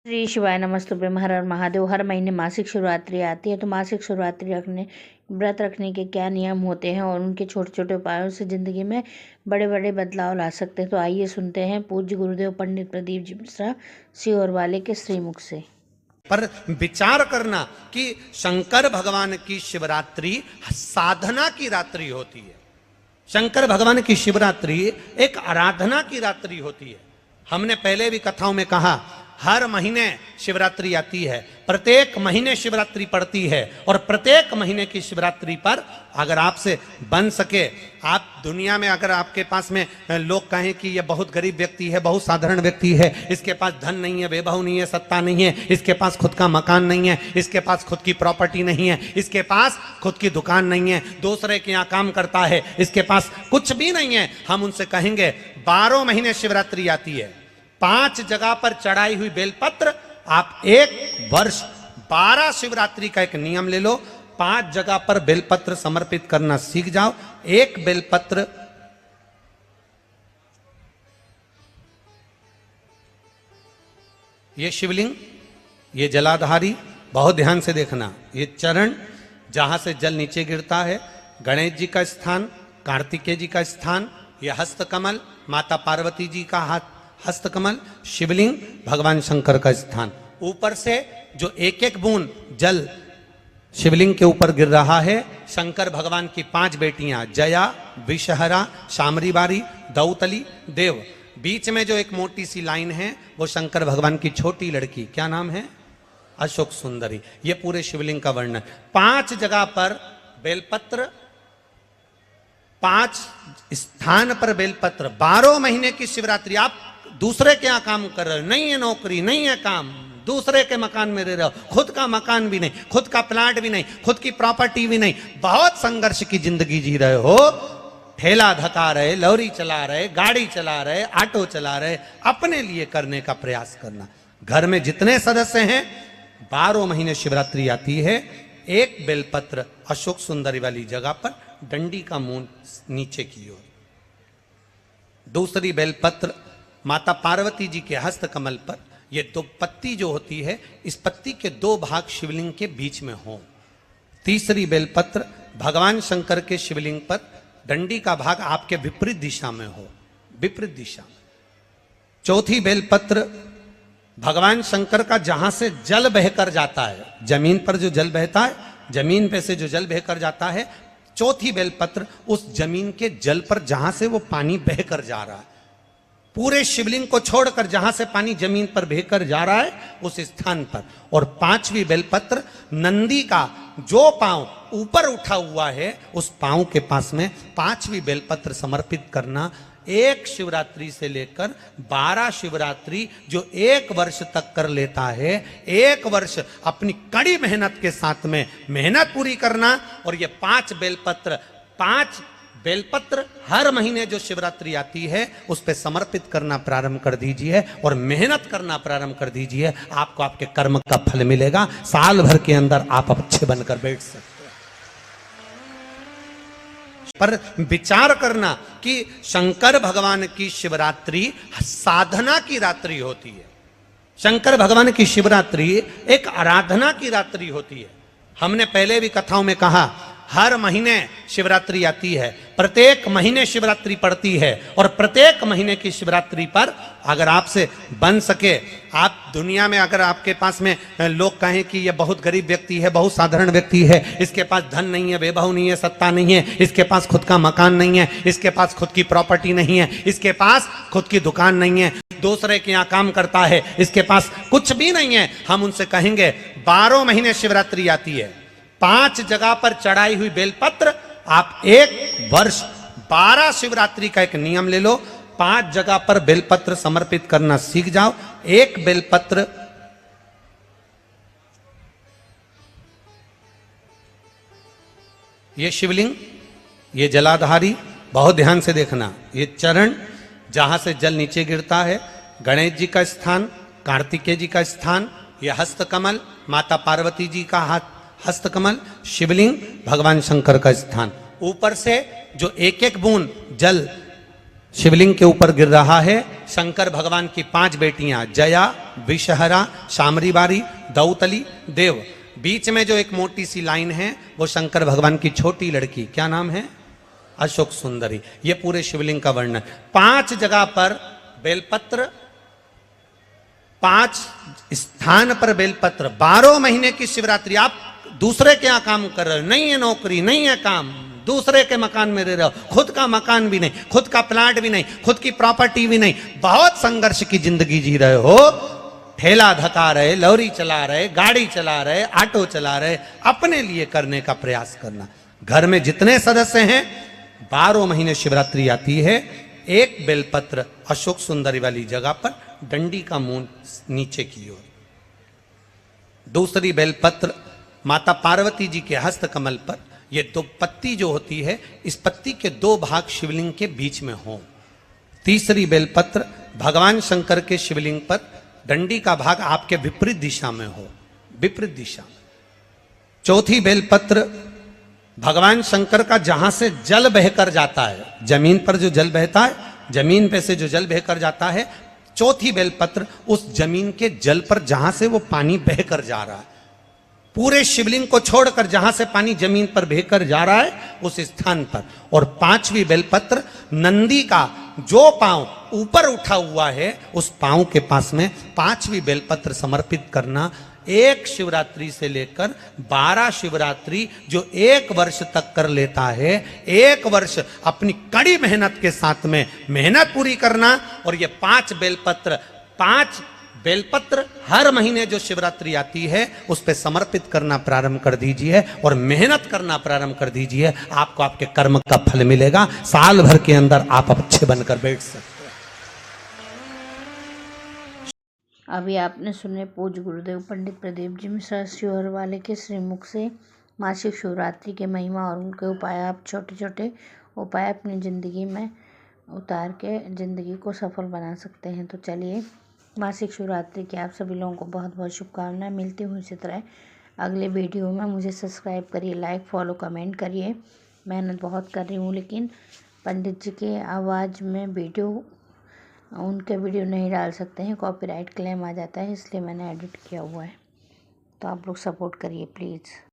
श्री शिवाय नमस्तुभ्यं। हर हर महादेव। हर महीने मासिक शिवरात्रि आती है, तो मासिक शिवरात्रि व्रत रखने के क्या नियम होते हैं और उनके छोटे छोटे उपायों से ज़िंदगी में बड़े बड़े बदलाव ला सकते हैं। तो आइए सुनते हैं पूज्य गुरुदेव पंडित प्रदीप जी मिश्रा सीहोर वाले के श्रीमुख से। पर विचार करना कि शंकर भगवान की शिवरात्रि साधना की रात्रि होती है। शंकर भगवान की शिवरात्रि एक आराधना की रात्रि होती है। हमने पहले भी कथाओं में कहा, हर महीने शिवरात्रि आती है, प्रत्येक महीने शिवरात्रि पड़ती है और प्रत्येक महीने की शिवरात्रि पर अगर आपसे बन सके, आप दुनिया में अगर आपके पास में लोग कहें कि ये बहुत गरीब व्यक्ति है, बहुत साधारण व्यक्ति है, इसके पास धन नहीं है, वैभव नहीं है, सत्ता नहीं है, इसके पास खुद का मकान नहीं है, इसके पास खुद की प्रॉपर्टी नहीं है, इसके पास खुद की दुकान नहीं है, दूसरे के यहाँ काम करता है, इसके पास कुछ भी नहीं है, हम उनसे कहेंगे 12 महीने शिवरात्रि आती है, 5 जगह पर चढ़ाई हुई बेलपत्र, आप एक वर्ष 12 शिवरात्रि का एक नियम ले लो, 5 जगह पर बेलपत्र समर्पित करना सीख जाओ। एक बेलपत्र ये शिवलिंग, ये जलाधारी, बहुत ध्यान से देखना, ये चरण जहां से जल नीचे गिरता है, गणेश जी का स्थान, कार्तिकेय जी का स्थान, यह हस्तकमल माता पार्वती जी का हाथ हस्तकमल, शिवलिंग भगवान शंकर का स्थान। ऊपर से जो एक एक बूंद जल शिवलिंग के ऊपर गिर रहा है, शंकर भगवान की 5 बेटियां जया, विषहरा, शामरीबारी, दौतली, देव। बीच में जो एक मोटी सी लाइन है वो शंकर भगवान की छोटी लड़की, क्या नाम है? अशोक सुंदरी। ये पूरे शिवलिंग का वर्णन। 5 जगह पर बेलपत्र, 5 स्थान पर बेलपत्र, 12 महीने की शिवरात्रि। आप दूसरे के यहाँ काम कर रहे हो, नहीं है नौकरी, नहीं है काम, दूसरे के मकान में रह रहे हो, खुद का मकान भी नहीं, खुद का प्लाट भी नहीं, खुद की प्रॉपर्टी भी नहीं, बहुत संघर्ष की जिंदगी जी रहे हो, ठेला धका रहे, लॉरी चला रहे, गाड़ी चला रहे, ऑटो चला रहे, अपने लिए करने का प्रयास करना। घर में जितने सदस्य हैं, 12 महीने शिवरात्रि आती है, एक बेलपत्र अशोक सुंदरी वाली जगह पर, डंडी का मुंह नीचे की ओर। दूसरी बेलपत्र माता पार्वती जी के हस्त कमल पर, ये 2 पत्ती जो होती है, इस पत्ती के 2 भाग शिवलिंग के बीच में हो। तीसरी बेलपत्र भगवान शंकर के शिवलिंग पर, डंडी का भाग आपके विपरीत दिशा में हो, विपरीत दिशा में। चौथी बेलपत्र भगवान शंकर का जहां से जल बहकर जाता है, जमीन पर जो जल बहता है, जमीन पे से जो जल बहकर जाता है, चौथी बेलपत्र उस जमीन के जल पर जहां से वो पानी बहकर जा रहा है, पूरे शिवलिंग को छोड़कर जहां से पानी जमीन पर बहकर जा रहा है उस स्थान पर। और 5वीं बेलपत्र नंदी का जो पांव ऊपर उठा हुआ है, उस पांव के पास में 5वीं बेलपत्र समर्पित करना। एक शिवरात्रि से लेकर 12 शिवरात्रि जो 1 वर्ष तक कर लेता है, 1 वर्ष अपनी कड़ी मेहनत के साथ में मेहनत पूरी करना। और ये 5 बेलपत्र हर महीने जो शिवरात्रि आती है उस पे समर्पित करना प्रारंभ कर दीजिए और मेहनत करना प्रारंभ कर दीजिए। आपको आपके कर्म का फल मिलेगा। साल भर के अंदर आप अच्छे बनकर बैठ सकते हैं। पर विचार करना कि शंकर भगवान की शिवरात्रि साधना की रात्रि होती है। शंकर भगवान की शिवरात्रि एक आराधना की रात्रि होती है। हमने पहले भी कथाओं में कहा, हर महीने शिवरात्रि आती है, प्रत्येक महीने शिवरात्रि पड़ती है और प्रत्येक महीने की शिवरात्रि पर अगर आपसे बन सके, आप दुनिया में अगर आपके पास में लोग कहें कि ये बहुत गरीब व्यक्ति है, बहुत साधारण व्यक्ति है, इसके पास धन नहीं है, वैभव नहीं है, सत्ता नहीं है, इसके पास खुद का मकान नहीं है, इसके पास खुद की प्रॉपर्टी नहीं है, इसके पास खुद की दुकान नहीं है, दूसरे के यहाँ काम करता है, इसके पास कुछ भी नहीं है, हम उनसे कहेंगे 12 महीने शिवरात्रि आती है, 5 जगह पर चढ़ाई हुई बेलपत्र, आप एक वर्ष 12 शिवरात्रि का एक नियम ले लो, 5 जगह पर बेलपत्र समर्पित करना सीख जाओ। एक बेलपत्र ये शिवलिंग, ये जलाधारी, बहुत ध्यान से देखना, ये चरण जहां से जल नीचे गिरता है, गणेश जी का स्थान, कार्तिकेय जी का स्थान, यह हस्तकमल माता पार्वती जी का हाथ हस्तकमल, शिवलिंग भगवान शंकर का स्थान। ऊपर से जो एक एक बूंद जल शिवलिंग के ऊपर गिर रहा है, शंकर भगवान की 5 बेटियां जया, विषहरा, शामरीबारी, दौतली, देव। बीच में जो एक मोटी सी लाइन है वो शंकर भगवान की छोटी लड़की, क्या नाम है? अशोक सुंदरी। ये पूरे शिवलिंग का वर्णन। 5 जगह पर बेलपत्र, 5 स्थान पर बेलपत्र। 12 महीने की शिवरात्रि। आप दूसरे के यहाँ काम कर रहे हो, नहीं है नौकरी, नहीं है काम, दूसरे के मकान में रह रहे हो, खुद का मकान भी नहीं, खुद का प्लाट भी नहीं, खुद की प्रॉपर्टी भी नहीं, बहुत संघर्ष की जिंदगी जी रहे हो, ठेला धका रहे, लॉरी चला रहे, गाड़ी चला रहे, ऑटो चला रहे, अपने लिए करने का प्रयास करना। घर में जितने सदस्य हैं 12 महीने शिवरात्रि आती है, एक बेलपत्र अशोक सुंदरी वाली जगह पर, डंडी का मुंह नीचे की ओर। दूसरी बेलपत्र माता पार्वती जी के हस्त कमल पर। ये 2 पत्ती जो होती है, इस पत्ती के 2 भाग शिवलिंग के बीच में हो। तीसरी बेलपत्र भगवान शंकर के शिवलिंग पर, डंडी का भाग आपके विपरीत दिशा में हो, विपरीत दिशा में। चौथी बेलपत्र भगवान शंकर का जहां से जल बहकर जाता है, जमीन पर जो जल बहता है, जमीन पे से जो जल बहकर जाता है, चौथी बेलपत्र उस जमीन के जल पर जहां से वो पानी बहकर जा रहा है, पूरे शिवलिंग को छोड़कर जहां से पानी जमीन पर बहकर जा रहा है उस स्थान पर। और 5वीं बेलपत्र नंदी का जो पांव ऊपर उठा हुआ है उस पांव के पास में 5वीं बेलपत्र समर्पित करना। एक शिवरात्रि से लेकर 12 शिवरात्रि जो 1 वर्ष तक कर लेता है, 1 वर्ष अपनी कड़ी मेहनत के साथ में मेहनत पूरी करना। और ये 5 बेलपत्र हर महीने जो शिवरात्रि आती है उस पे समर्पित करना प्रारंभ कर दीजिए और मेहनत करना प्रारंभ कर दीजिए। आपको आपके कर्म का फल मिलेगा। साल भर के अंदर आप अच्छे बनकर बैठ सकते हैं। अभी आपने सुने पूज्य गुरुदेव पंडित प्रदीप जी मिश्रा शिवहर वाले के श्रीमुख से मासिक शिवरात्रि के महिमा और उनके उपाय। आप छोटे छोटे उपाय अपनी ज़िंदगी में उतार के ज़िंदगी को सफल बना सकते हैं। तो चलिए, मासिक शिवरात्रि की आप सभी लोगों को बहुत बहुत शुभकामनाएं। मिलती हूँ इसी तरह अगले वीडियो में। मुझे सब्सक्राइब करिए, लाइक फॉलो कमेंट करिए। मेहनत बहुत कर रही हूँ, लेकिन पंडित जी के आवाज़ में उनके वीडियो नहीं डाल सकते हैं, कॉपीराइट क्लेम आ जाता है, इसलिए मैंने एडिट किया हुआ है। तो आप लोग सपोर्ट करिए प्लीज़।